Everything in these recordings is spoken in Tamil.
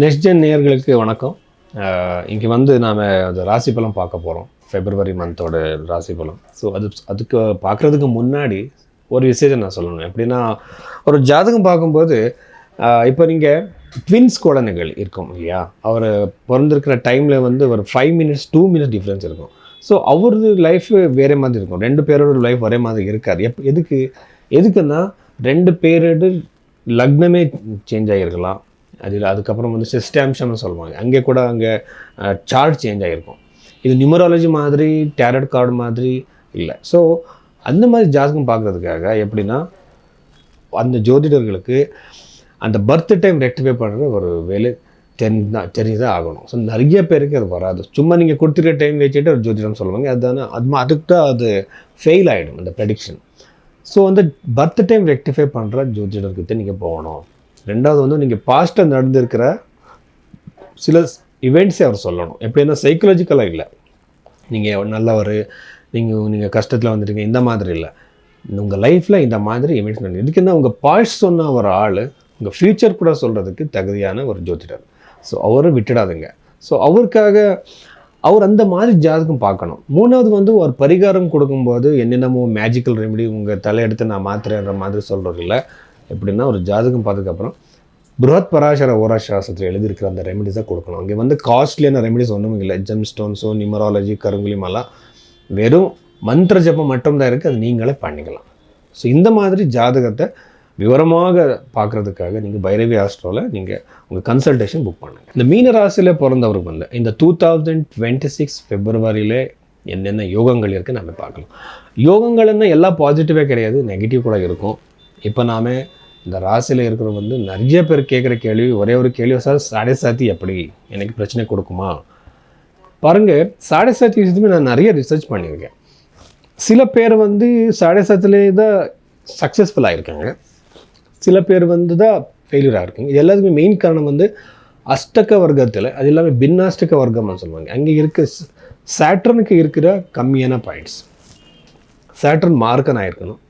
நெக்ஸ்ட் ஜென் நேயர்களுக்கு வணக்கம். இங்கே வந்து நாம் அந்த ராசி பலம் பார்க்க போகிறோம். ஃபெப்ரவரி மந்தோட ராசி பலம். ஸோ அதுக்கு பார்க்குறதுக்கு முன்னாடி ஒரு விஷயத்தை நான் சொல்லணும். எப்படின்னா, ஒரு ஜாதகம் பார்க்கும்போது இப்போ நீங்கள் ட்வின்ஸ் குழந்தைகள் இருக்கும் இல்லையா, அவர் பிறந்திருக்கிற டைமில் வந்து ஒரு 5 மினிட்ஸ் 2 மினிட்ஸ் டிஃப்ரென்ஸ் இருக்கும். ஸோ அவரது லைஃப் வேறு மாதிரி இருக்கும். 2 பேரோட லைஃப் ஒரே மாதிரி இருக்காது. எதுக்குன்னா 2 பேரோட லக்னமே சேஞ்ச் ஆகிருக்கலாம். அதுக்கப்புறம் வந்து சிஸ்டாம்சம்னு சொல்லுவாங்க. அங்கே கூட சார்ட் சேஞ்ச் ஆகிருக்கும். இது நியூமராலஜி மாதிரி டேரட் கார்டு மாதிரி இல்லை. ஸோ அந்த மாதிரி ஜாதகம் பார்க்குறதுக்காக எப்படின்னா, அந்த ஜோதிடர்களுக்கு அந்த பர்த் டைம் ரெக்டிஃபை பண்ணுற ஒரு வேலை தெரிஞ்சுதான் ஆகணும். ஸோ நிறைய பேருக்கு அது வராது. சும்மா நீங்கள் கொடுத்துருக்க டைம் வச்சுட்டு ஒரு ஜோதிடம் சொல்லுவாங்க. அதுக்கு தான் அது ஃபெயில் ஆகிடும் அந்த ப்ரெடிக்ஷன். ஸோ அந்த பர்த் டைம் ரெக்டிஃபை பண்ணுற ஜோதிடர்கிட்ட நீங்கள் போகணும். ரெண்டாவது வந்து நீங்கள் பாஸ்ட்டாக நடந்திருக்கிற சில இவெண்ட்ஸே அவர் சொல்லணும். எப்படின்னா சைக்கலாஜிக்கலாக இல்லை, நீங்கள் நல்லவர், நீங்கள் கஷ்டத்தில் வந்துட்டீங்க, இந்த மாதிரி இல்லை. உங்கள் லைஃப்பில் இந்த மாதிரி இவெண்ட்ஸ் நடந்து இதுக்குன்னா உங்கள் பாஸ்ட் சொன்ன ஒரு ஆள் உங்கள் ஃப்யூச்சர் கூட சொல்கிறதுக்கு தகுதியான ஒரு ஜோதிடர். ஸோ அவரை விட்டுடாதுங்க. ஸோ அவருக்காக அவர் அந்த மாதிரி ஜாதகம் பார்க்கணும். மூணாவது வந்து ஒரு பரிகாரம் கொடுக்கும்போது என்னென்னமோ மேஜிக்கல் ரெமெடி உங்கள் தலையெடுத்து நான் மாத்திரன்ற மாதிரி சொல்கிறது இல்லை. எப்படின்னா, ஒரு ஜாதகம் பார்த்ததுக்கப்புறம் பிருஹத் பராசர ஓரா சாஸ்திரத்தில் எழுதியிருக்கிற அந்த ரெமெடிஸை கொடுக்கணும். அங்கே வந்து காஸ்ட்லியான ரெமெடிஸ் ஒன்றும் இல்லை. ஜெம் ஸ்டோன்ஸோ நியூமராலஜி கருங்குலிமெல்லாம் வெறும் மந்திர ஜபம் மட்டும்தான் இருக்குது. அது நீங்களே பண்ணிக்கலாம். ஸோ இந்த மாதிரி ஜாதகத்தை விவரமாக பார்க்குறதுக்காக நீங்கள் பைரவி ஆஸ்ட்ரோவில் நீங்கள் உங்கள் கன்சல்டேஷன் புக் பண்ணுங்கள். இந்த மீன ராசியில் பிறந்தவருக்கு வந்து இந்த 2026 ஃபெப்ரவரியில் என்னென்ன யோகங்கள் இருக்குது நம்ம பார்க்கலாம். யோகங்கள் என்ன எல்லா பாசிட்டிவே கிடையாது, நெகட்டிவ் கூட இருக்கும். இப்போ நாம் இந்த ராசியில் இருக்கிற வந்து நிறைய பேர் கேட்குற கேள்வி ஒரே ஒரு கேள்வி, சார் சாடை சாத்தி எப்படி எனக்கு பிரச்சனை கொடுக்குமா? பாருங்கள், சாடை சாத்தி விஷயத்துமே நான் நிறைய ரிசர்ச் பண்ணியிருக்கேன். சில பேர் வந்து சாடை சாத்திலே தான் சக்ஸஸ்ஃபுல்லாக இருக்காங்க, சில பேர் வந்து தான் ஃபெயிலியராக இருக்காங்க. இது எல்லாத்துக்குமே மெயின் காரணம் வந்து அஷ்டக வர்க்கத்தில், அது எல்லாமே பின்னாஷ்டக வர்க்கம்னு சொல்லுவாங்க. அங்கே இருக்க சேட்டர்னுக்கு இருக்கிற கம்மியான பாயிண்ட்ஸ். சேட்டர்ன் மார்க்கன் ஆகிருக்கணும்.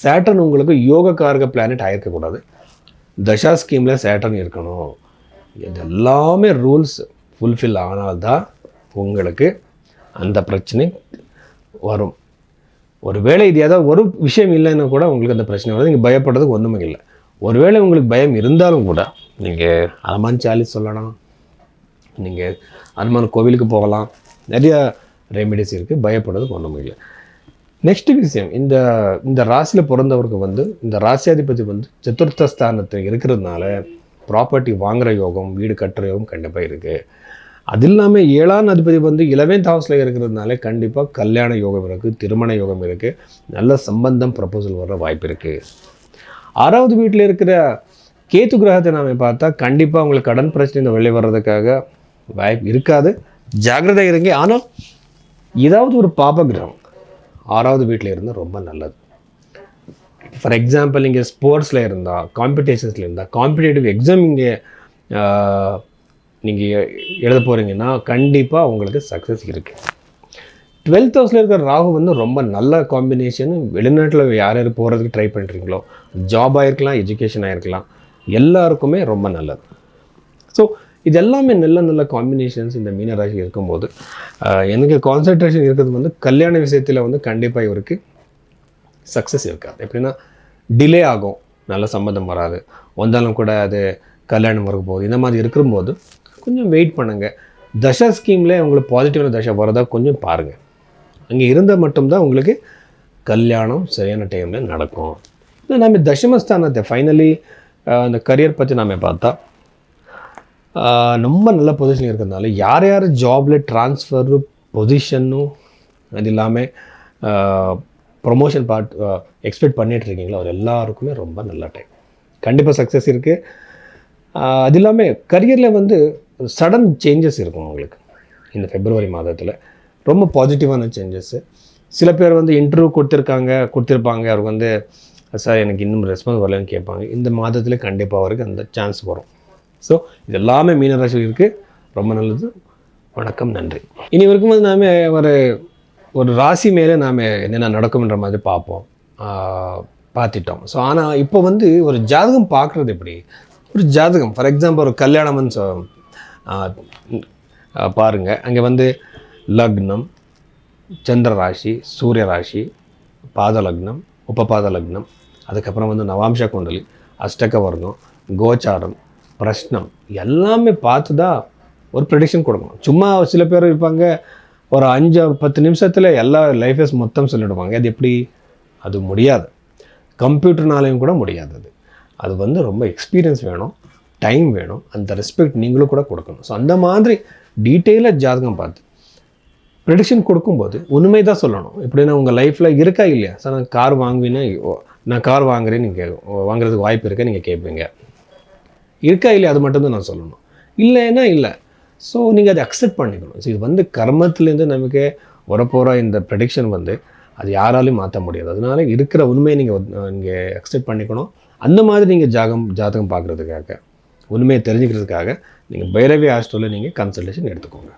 சேட்டர்ன் உங்களுக்கு யோகக்காரக பிளானட் ஆகிருக்கக்கூடாது. தசா ஸ்கீமில் சேட்டர்ன் இருக்கணும். இது எல்லாமே ரூல்ஸ் ஃபுல்ஃபில் ஆனால்தான் உங்களுக்கு அந்த பிரச்சனை வரும். ஒருவேளை இது ஏதாவது ஒரு விஷயம் இல்லைன்னா கூட உங்களுக்கு அந்த பிரச்சனை வருது. நீங்கள் பயப்படுறதுக்கு ஒன்றுமே இல்லை. ஒருவேளை உங்களுக்கு பயம் இருந்தாலும் கூட நீங்கள் அனுமான் சாலிஸ் சொல்லலாம், நீங்கள் அனுமான் கோவிலுக்கு போகலாம், நிறையா ரெமிடிஸ் இருக்குது. பயப்படுறதுக்கு ஒன்றுமே இல்லை. நெக்ஸ்ட் விஷயம், இந்த ராசியில் பிறந்தவருக்கு வந்து இந்த ராசியாதிபதி வந்து சதுர்த்த ஸ்தானத்தில் இருக்கிறதுனால ப்ராப்பர்ட்டி வாங்குகிற யோகம், வீடு கட்டுற யோகம் கண்டிப்பாக இருக்குது. அது இல்லாமல் 7ஆம் அதிபதி வந்து 11th ஹவுஸில் இருக்கிறதுனால கண்டிப்பாக கல்யாண யோகம் இருக்குது, திருமண யோகம் இருக்குது, நல்ல சம்பந்தம் ப்ரப்போசல் வர வாய்ப்பு இருக்குது. 6வது வீட்டில் இருக்கிற கேத்து கிரகத்தை நாம் பார்த்தா கண்டிப்பாக உங்களுக்கு கடன் பிரச்சனை வெளியே வர்றதுக்காக வாய்ப்பு இருக்காது. ஜாக்கிரதை இருங்க. ஆனால் ஏதாவது ஒரு பாப கிரகம் 6வது வீட்டில் இருந்தால் ரொம்ப நல்லது. ஃபார் எக்ஸாம்பிள், நீங்கள் ஸ்போர்ட்ஸில் இருந்தால், காம்படிஷன்ஸில் இருந்தால், காம்படிட்டிவ் எக்ஸாம் நீங்கள் எழுத போகிறீங்கன்னா கண்டிப்பாக உங்களுக்கு சக்ஸஸ் இருக்குது. 12th ஹவுஸில் இருக்கிற ராகு வந்து ரொம்ப நல்ல காம்பினேஷன். வெளிநாட்டில் யார் யார் போகிறதுக்கு ட்ரை பண்ணுறீங்களோ, ஜாப் ஆகிருக்கலாம், எஜுகேஷன் ஆகிருக்கலாம், எல்லாருக்குமே ரொம்ப நல்லது. ஸோ இது எல்லாமே நல்ல காம்பினேஷன்ஸ் இந்த மீனராசி இருக்கும்போது எனக்கு கான்சன்ட்ரேஷன் இருக்கிறது வந்து கல்யாண விஷயத்தில் வந்து கண்டிப்பாக இவருக்கு சக்ஸஸ் இருக்காது. எப்படின்னா டிலே ஆகும், நல்ல சம்மந்தம் வராது, வந்தாலும் கூட அது கல்யாணம் வர போகுது. இந்த மாதிரி இருக்கும்போது கொஞ்சம் வெயிட் பண்ணுங்கள். தசா ஸ்கீமில் உங்களுக்கு பாசிட்டிவான தசை வரதா கொஞ்சம் பாருங்கள். அங்கே இருந்தால் மட்டும்தான் உங்களுக்கு கல்யாணம் சரியான டைமில் நடக்கும். நம்ம தசமஸ்தானத்தை ஃபைனலி அந்த கரியர் பற்றி நாம் பார்த்தா ரொம்ப நல்ல பொசிஷன் இருக்கிறதுனால யார் ஜாபில் ட்ரான்ஸ்ஃபரு பொசிஷனும் அது இல்லாமல் ப்ரொமோஷன் எக்ஸ்பெக்ட் பண்ணிகிட்ருக்கீங்களோ அவர் எல்லாருக்குமே ரொம்ப நல்ல டைம், கண்டிப்பாக சக்ஸஸ் இருக்குது. அது இல்லாமல் கரியரில் வந்து சடன் சேஞ்சஸ் இருக்கும் உங்களுக்கு இந்த ஃபெப்ரவரி மாதத்தில், ரொம்ப பாசிட்டிவான சேஞ்சஸ்ஸு. சில பேர் வந்து இன்டர்வியூ கொடுத்துருப்பாங்க, அவருக்கு வந்து சார் எனக்கு இன்னும் ரெஸ்பான்ஸ் வரலன்னு கேட்பாங்க. இந்த மாதத்தில் கண்டிப்பாக அவருக்கு அந்த சான்ஸ் வரும். ஸோ இது எல்லாமே மீனராசி இருக்குது, ரொம்ப நல்லது. வணக்கம், நன்றி. இனி வரைக்கும் வந்து நாம் ஒரு ராசி மேலே நாம் என்னென்ன நடக்கும்ன்ற மாதிரி பார்த்துட்டோம். ஸோ ஆனால் இப்போ வந்து ஒரு ஜாதகம் பார்க்குறது எப்படி, ஒரு ஜாதகம் ஃபார் எக்ஸாம்பிள் ஒரு கல்யாணம்னு பாருங்கள். அங்கே வந்து லக்னம், சந்திர ராசி, சூரிய ராசி, பாத லக்னம், உபபாத லக்னம், அதுக்கப்புறம் வந்து நவாம்ச குண்டலி, அஷ்டக வர்க்கம், கோச்சாரம், பிரஷ்னம் எல்லாமே பார்த்து தான் ஒரு ப்ரெடிக்ஷன் கொடுக்கணும். சும்மா சில பேர் இருப்பாங்க ஒரு 5-10 நிமிஷத்தில் எல்லா லைஃபஸ் மொத்தம் சொல்லிடுவாங்க. அது எப்படி? அது முடியாது. கம்ப்யூட்டர்னாலையும் கூட முடியாது. அது வந்து ரொம்ப எக்ஸ்பீரியன்ஸ் வேணும், டைம் வேணும், அந்த ரெஸ்பெக்ட் நீங்களும் கூட கொடுக்கணும். ஸோ அந்த மாதிரி டீட்டெயிலாக ஜாதகம் பார்த்து ப்ரெடிக்ஷன் கொடுக்கும்போது உண்மை தான் சொல்லணும். எப்படின்னா உங்கள் லைஃப்பில் இருக்கா இல்லையா? சார் நான் கார் வாங்குவீங்கன்னா நான் கார் வாங்குறேன்னு நீங்கள் வாங்குறதுக்கு வாய்ப்பு இருக்கா நீங்கள் கேட்பீங்க. இருக்கா இல்லையா அது மட்டும்தான் நான் சொல்லணும். இல்லைன்னா இல்லை. ஸோ நீங்கள் அதை அக்செப்ட் பண்ணிக்கணும். ஸோ இது வந்து கர்மத்துலேருந்து நமக்கு வரப்போகிற இந்த ப்ரெடிக்ஷன் வந்து அது யாராலையும் மாற்ற முடியாது. அதனால இருக்கிற உண்மையை நீங்கள் அக்செப்ட் பண்ணிக்கணும். அந்த மாதிரி நீங்கள் ஜாதகம் பார்க்குறதுக்காக உண்மையை தெரிஞ்சுக்கிறதுக்காக நீங்கள் பைரவி ஆஸ்ட்ரோவில் நீங்கள் கன்சல்டேஷன் எடுத்துக்கோங்க.